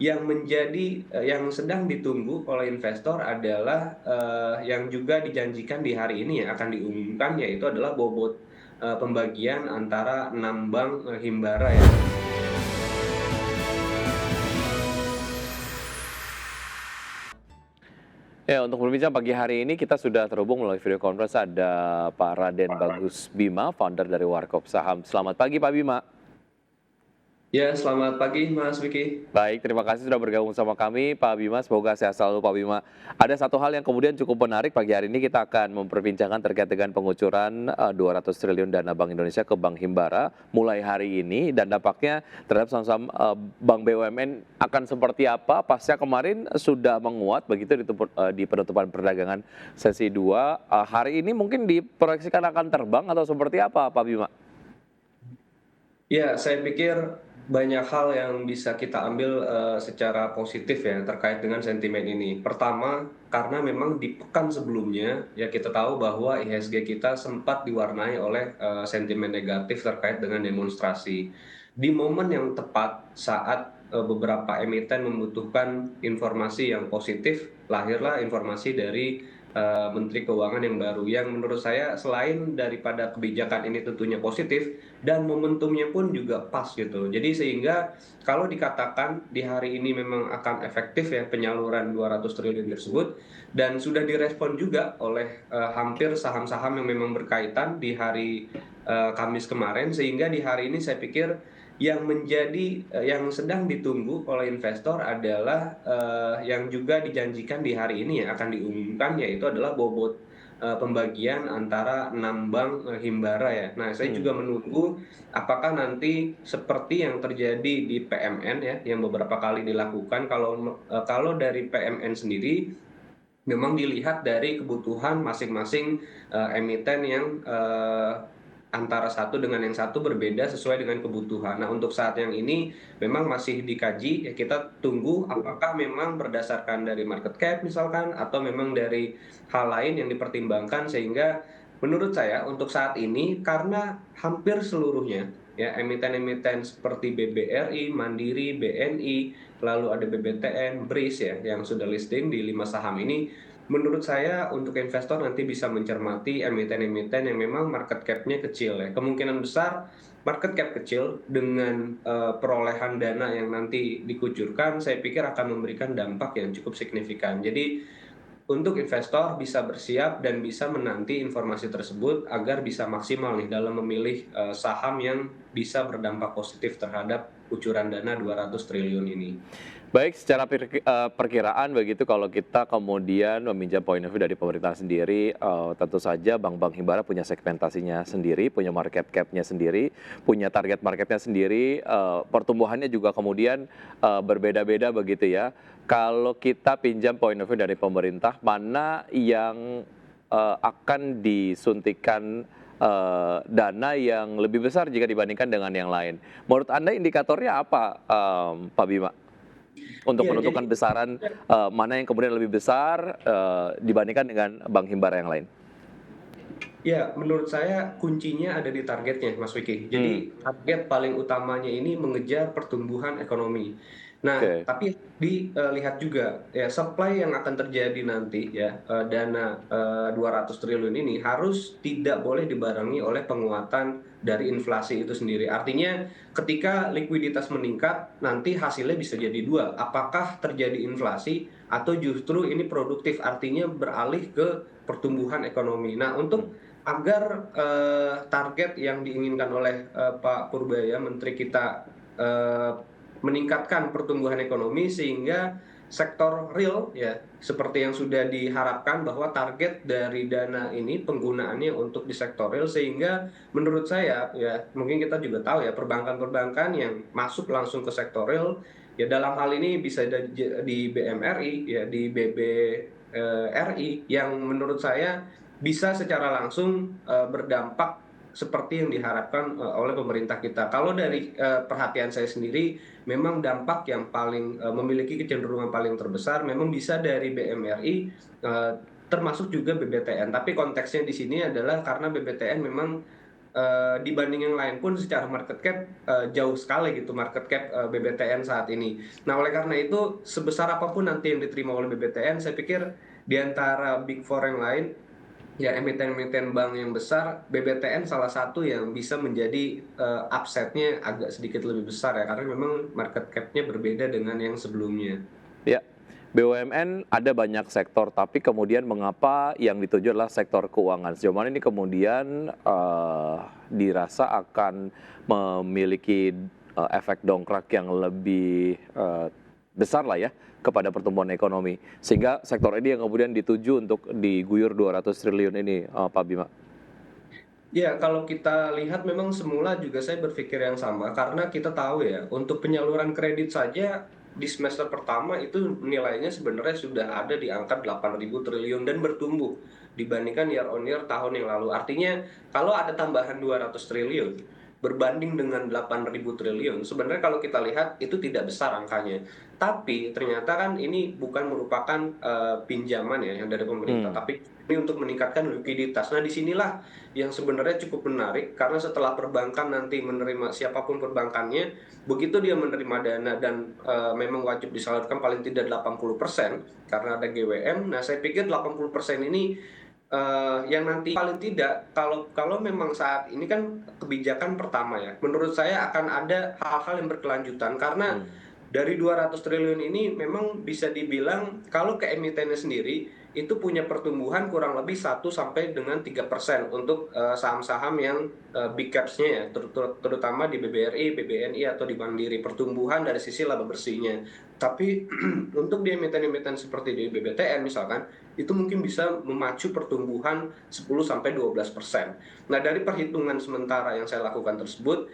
yang sedang ditunggu oleh investor adalah, yang juga dijanjikan di hari ini ya akan diumumkan, yaitu adalah bobot, pembagian antara 6 bank, himbara ya. Ya, untuk berbincang pagi hari ini kita sudah terhubung melalui video conference ada Pak Raden Bagus Bima, founder dari Warkop Saham. Selamat pagi Pak Bima. Ya, selamat pagi Mas Vicky. Baik, terima kasih sudah bergabung sama kami Pak Bima. Semoga sehat selalu Pak Bima. Ada satu hal yang kemudian cukup menarik pagi hari ini kita akan memperbincangkan terkait dengan pengucuran 200 triliun dana Bank Indonesia ke Bank Himbara mulai hari ini dan dampaknya terhadap saham-saham Bank BUMN akan seperti apa pasca kemarin sudah menguat begitu di penutupan perdagangan sesi 2. Hari ini mungkin diproyeksikan akan terbang atau seperti apa Pak Bima? Ya, saya pikir banyak hal yang bisa kita ambil secara positif ya terkait dengan sentimen ini. Pertama, karena memang di pekan sebelumnya ya kita tahu bahwa IHSG kita sempat diwarnai oleh sentimen negatif terkait dengan demonstrasi. Di momen yang tepat saat beberapa emiten membutuhkan informasi yang positif, lahirlah informasi dari Menteri Keuangan yang baru yang menurut saya selain daripada kebijakan ini tentunya positif dan momentumnya pun juga pas gitu. Jadi sehingga kalau dikatakan di hari ini memang akan efektif ya penyaluran 200 triliun tersebut dan sudah direspon juga oleh hampir saham-saham yang memang berkaitan di hari Kamis kemarin sehingga di hari ini saya pikir yang sedang ditunggu oleh investor adalah yang juga dijanjikan di hari ini ya akan diumumkan yaitu adalah bobot pembagian antara 6 bank himbara ya. Nah, saya juga menunggu apakah nanti seperti yang terjadi di PMN ya yang beberapa kali dilakukan kalau dari PMN sendiri memang dilihat dari kebutuhan masing-masing emiten yang antara satu dengan yang satu berbeda sesuai dengan kebutuhan. Nah, untuk saat yang ini memang masih dikaji, ya kita tunggu apakah memang berdasarkan dari market cap misalkan atau memang dari hal lain yang dipertimbangkan sehingga menurut saya untuk saat ini karena hampir seluruhnya ya emiten-emiten seperti BBRI, Mandiri, BNI, lalu ada BBTN, BRIS ya yang sudah listing di 5 saham ini. Menurut saya untuk investor nanti bisa mencermati emiten-emiten yang memang market cap-nya kecil ya. Kemungkinan besar market cap kecil dengan perolehan dana yang nanti dikucurkan saya pikir akan memberikan dampak yang cukup signifikan. Jadi untuk investor bisa bersiap dan bisa menanti informasi tersebut agar bisa maksimal nih dalam memilih saham yang bisa berdampak positif terhadap kucuran dana 200 triliun ini. Baik, secara perkiraan begitu kalau kita kemudian meminjam point of view dari pemerintah sendiri, tentu saja bank-bank himbara punya segmentasinya sendiri, punya market cap-nya sendiri, punya target marketnya sendiri, pertumbuhannya juga kemudian berbeda-beda begitu ya. Kalau kita pinjam point of view dari pemerintah, mana yang akan disuntikan dana yang lebih besar jika dibandingkan dengan yang lain? Menurut Anda indikatornya apa, Pak Bima? Untuk Iya, jadi menentukan besaran, mana yang kemudian lebih besar, dibandingkan dengan bank himbara yang lain? ya, menurut saya kuncinya ada di targetnya, Mas Vicky. Hmm, Jadi target paling utamanya ini mengejar pertumbuhan ekonomi. Nah, oke. tapi dilihat juga ya supply yang akan terjadi nanti ya dana 200 triliun ini harus tidak boleh dibarengi oleh penguatan dari inflasi itu sendiri. Artinya ketika likuiditas meningkat nanti hasilnya bisa jadi dua. Apakah terjadi inflasi atau justru ini produktif artinya beralih ke pertumbuhan ekonomi. Nah, Hmm. untuk agar target yang diinginkan oleh Pak Purbaya menteri kita meningkatkan pertumbuhan ekonomi sehingga sektor real ya seperti yang sudah diharapkan bahwa target dari dana ini penggunaannya untuk di sektor real sehingga menurut saya ya mungkin kita juga tahu ya perbankan-perbankan yang masuk langsung ke sektor real ya dalam hal ini bisa di BMRI ya di BBRI yang menurut saya bisa secara langsung berdampak seperti yang diharapkan oleh pemerintah kita. Kalau dari perhatian saya sendiri, memang dampak yang paling memiliki kecenderungan paling terbesar memang bisa dari BMRI, termasuk juga BBTN. Tapi konteksnya di sini adalah karena BBTN memang dibanding yang lain pun secara market cap jauh sekali gitu market cap BBTN saat ini. Nah, oleh karena itu sebesar apapun nanti yang diterima oleh BBTN, saya pikir di antara Big Four yang lain, ya emiten-emiten bank yang besar, BBTN salah satu yang bisa menjadi upside-nya agak sedikit lebih besar ya, karena memang market cap-nya berbeda dengan yang sebelumnya. Ya, BUMN ada banyak sektor, tapi kemudian mengapa yang dituju adalah sektor keuangan? Sejauh mana ini kemudian dirasa akan memiliki efek dongkrak yang lebih besar lah ya kepada pertumbuhan ekonomi, sehingga sektor ini yang kemudian dituju untuk diguyur 200 triliun ini, Pak Bima? Ya, kalau kita lihat memang semula juga saya berpikir yang sama, karena kita tahu ya, untuk penyaluran kredit saja di semester pertama itu nilainya sebenarnya sudah ada di angka 8.000 triliun dan bertumbuh dibandingkan year on year tahun yang lalu. Artinya kalau ada tambahan 200 triliun berbanding dengan 8.000 triliun, sebenarnya kalau kita lihat itu tidak besar angkanya. Tapi ternyata kan ini bukan merupakan pinjaman ya yang dari pemerintah, Hmm, tapi ini untuk meningkatkan likuiditas. Nah, disinilah yang sebenarnya cukup menarik karena setelah perbankan nanti menerima siapapun perbankannya, begitu dia menerima dana dan memang wajib disalurkan paling tidak 80% karena ada GWM. Nah, saya pikir 80% ini yang nanti paling tidak kalau kalau memang saat ini kan kebijakan pertama ya, menurut saya akan ada hal-hal yang berkelanjutan karena hmm, dari 200 triliun ini memang bisa dibilang kalau ke emitennya sendiri itu punya pertumbuhan kurang lebih 1 sampai dengan 3% untuk saham-saham yang big caps-nya ya, terutama di BBRI, BBNI atau di Mandiri, pertumbuhan dari sisi laba bersihnya. Tapi untuk di emiten-emiten seperti di BBTN misalkan, itu mungkin bisa memacu pertumbuhan 10 sampai 12%. Nah, dari perhitungan sementara yang saya lakukan tersebut,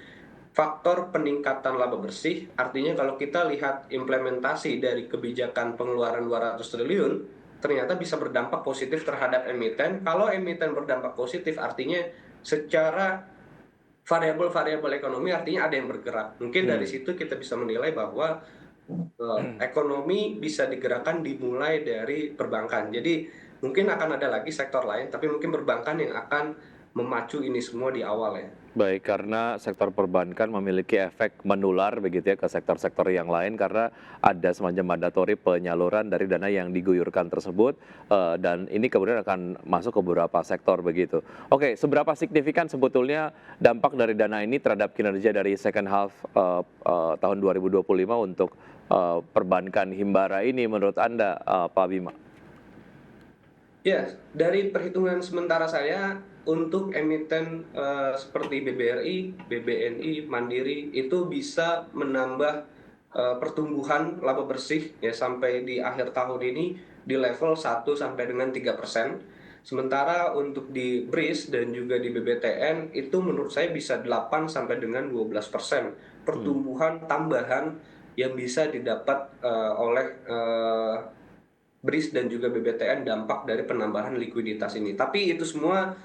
faktor peningkatan laba bersih, artinya kalau kita lihat implementasi dari kebijakan pengeluaran 200 triliun, ternyata bisa berdampak positif terhadap emiten. Kalau emiten berdampak positif, artinya secara variabel-variabel ekonomi artinya ada yang bergerak. Mungkin dari hmm. situ kita bisa menilai bahwa ekonomi bisa digerakkan dimulai dari perbankan. Jadi mungkin akan ada lagi sektor lain, tapi mungkin perbankan yang akan memacu ini semua di awal ya. Baik, karena sektor perbankan memiliki efek menular begitu ya ke sektor-sektor yang lain karena ada semacam mandatori penyaluran dari dana yang diguyurkan tersebut dan ini kemudian akan masuk ke beberapa sektor begitu. Oke, seberapa signifikan sebetulnya dampak dari dana ini terhadap kinerja dari second half tahun 2025 untuk perbankan Himbara ini menurut Anda, Pak Bima? Ya, dari perhitungan sementara saya untuk emiten seperti BBRI, BBNI, Mandiri itu bisa menambah pertumbuhan laba bersih ya sampai di akhir tahun ini di level 1 sampai dengan 3%. Sementara untuk di BRIS dan juga di BBTN itu menurut saya bisa 8 sampai dengan 12% Hmm. pertumbuhan tambahan yang bisa didapat oleh BRIS dan juga BBTN dampak dari penambahan likuiditas ini. Tapi itu semua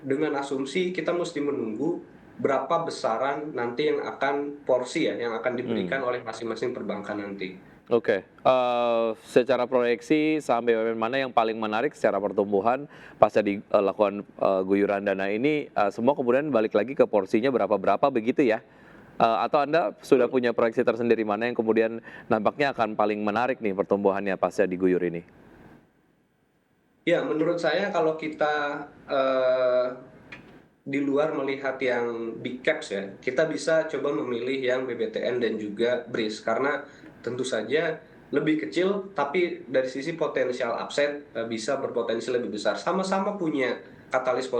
dengan asumsi kita mesti menunggu berapa besaran nanti yang akan porsi ya yang akan diberikan Hmm. oleh masing-masing perbankan nanti. Oke, secara proyeksi saham BUMN mana yang paling menarik secara pertumbuhan pasca dilakukan guyuran dana ini, semua kemudian balik lagi ke porsinya berapa-berapa begitu ya? Atau Anda sudah punya proyeksi tersendiri mana yang kemudian nampaknya akan paling menarik nih pertumbuhannya pasca diguyur ini? Ya, menurut saya kalau kita di luar melihat yang big caps ya, kita bisa coba memilih yang BBTN dan juga BRIS karena tentu saja lebih kecil tapi dari sisi potensial upside bisa berpotensi lebih besar. Sama-sama punya katalis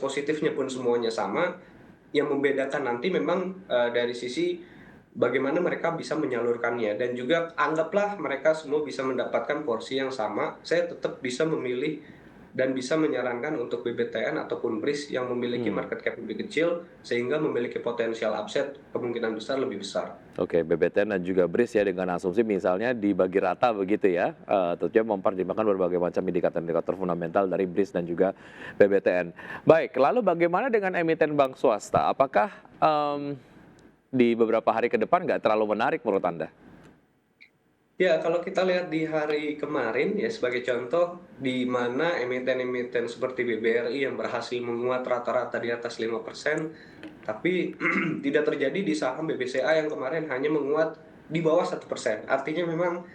positifnya pun semuanya sama. Yang membedakan nanti memang dari sisi bagaimana mereka bisa menyalurkannya dan juga anggaplah mereka semua bisa mendapatkan porsi yang sama, saya tetap bisa memilih dan bisa menyarankan untuk BBTN ataupun BRIS yang memiliki Hmm. market cap lebih kecil sehingga memiliki potensial upside kemungkinan besar lebih besar. Oke, BBTN dan juga BRIS ya dengan asumsi misalnya dibagi rata begitu ya, tentunya mempertimbangkan berbagai macam indikator-indikator fundamental dari BRIS dan juga BBTN. Baik, lalu bagaimana dengan emiten bank swasta? Apakah di beberapa hari ke depan nggak terlalu menarik menurut Anda? Ya, kalau kita lihat di hari kemarin ya sebagai contoh, di mana emiten-emiten seperti BBRI yang berhasil menguat rata-rata di atas 5%, tapi tidak terjadi di saham BBCA yang kemarin hanya menguat di bawah 1%. Artinya memang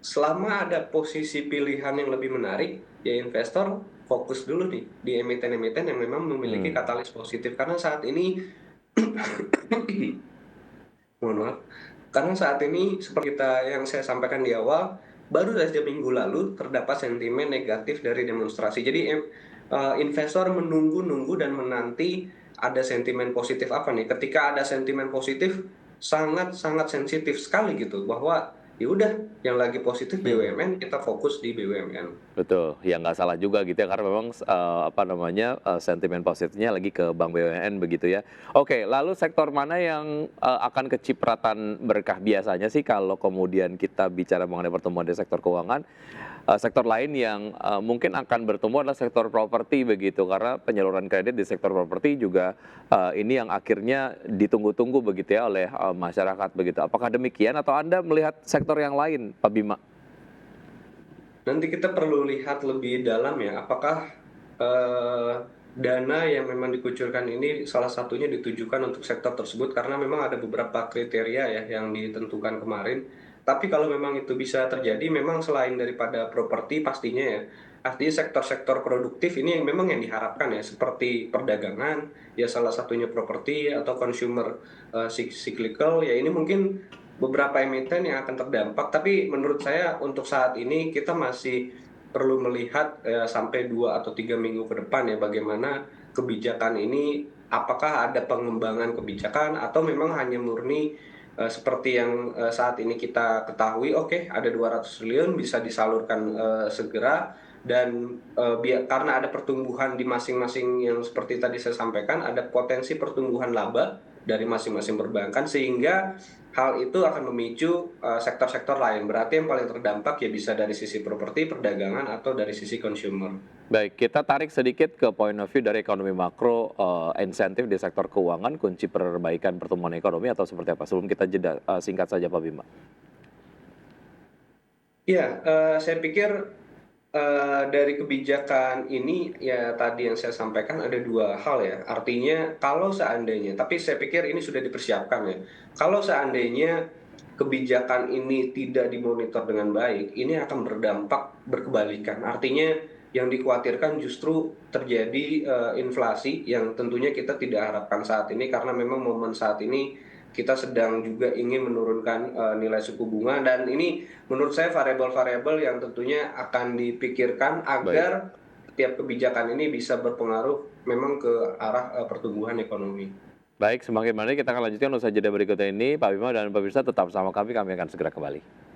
selama ada posisi pilihan yang lebih menarik, ya investor fokus dulu nih di emiten-emiten yang memang memiliki Hmm. katalis positif. Karena saat ini, mohon maaf, karena saat ini seperti yang saya sampaikan di awal, baru saja minggu lalu terdapat sentimen negatif dari demonstrasi. Jadi investor menunggu-nunggu dan menanti ada sentimen positif apa nih. Ketika ada sentimen positif, sangat-sangat sensitif sekali gitu bahwa ya udah yang lagi positif Hmm. BUMN, kita fokus di BUMN. Betul, ya nggak salah juga gitu ya karena memang apa namanya, sentimen positifnya lagi ke bank BUMN begitu ya. Oke, lalu sektor mana yang, akan kecipratan berkah biasanya sih kalau kemudian kita bicara mengenai pertumbuhan di sektor keuangan? Sektor lain yang, mungkin akan bertumbuh adalah sektor properti begitu, karena penyaluran kredit di sektor properti juga, ini yang akhirnya ditunggu-tunggu begitu ya oleh, masyarakat begitu. Apakah demikian atau Anda melihat sektor yang lain, Pak Bima? Nanti kita perlu lihat lebih dalam ya, apakah eh, dana yang memang dikucurkan ini salah satunya ditujukan untuk sektor tersebut karena memang ada beberapa kriteria ya yang ditentukan kemarin. Tapi kalau memang itu bisa terjadi, memang selain daripada properti pastinya ya, artinya sektor-sektor produktif ini yang memang yang diharapkan ya, seperti perdagangan, ya salah satunya properti atau consumer cyclical, ya ini mungkin beberapa emiten yang akan terdampak, tapi menurut saya untuk saat ini kita masih perlu melihat sampai 2 atau 3 minggu ke depan ya bagaimana kebijakan ini, apakah ada pengembangan kebijakan atau memang hanya murni seperti yang saat ini kita ketahui, oke ada 200 triliun bisa disalurkan segera dan karena ada pertumbuhan di masing-masing yang seperti tadi saya sampaikan, ada potensi pertumbuhan laba dari masing-masing perbankan sehingga hal itu akan memicu sektor-sektor lain. Berarti yang paling terdampak ya bisa dari sisi properti, perdagangan, atau dari sisi consumer. Baik, kita tarik sedikit ke point of view dari ekonomi makro, insentif di sektor keuangan, kunci perbaikan pertumbuhan ekonomi atau seperti apa? Sebelum kita jeda, singkat saja Pak Bima. Iya, saya pikir dari kebijakan ini ya tadi yang saya sampaikan ada dua hal ya. Artinya kalau seandainya, tapi saya pikir ini sudah dipersiapkan ya. Kalau seandainya kebijakan ini tidak dimonitor dengan baik, ini akan berdampak berkebalikan. Artinya yang dikhawatirkan justru terjadi inflasi yang tentunya kita tidak harapkan saat ini karena memang momen saat ini kita sedang juga ingin menurunkan nilai suku bunga dan ini menurut saya variabel-variabel yang tentunya akan dipikirkan Baik. agar setiap kebijakan ini bisa berpengaruh memang ke arah pertumbuhan ekonomi. Baik, semakin menarik kita akan lanjutkan usai jeda berikutnya ini. Pak Bima dan pemirsa tetap bersama kami akan segera kembali.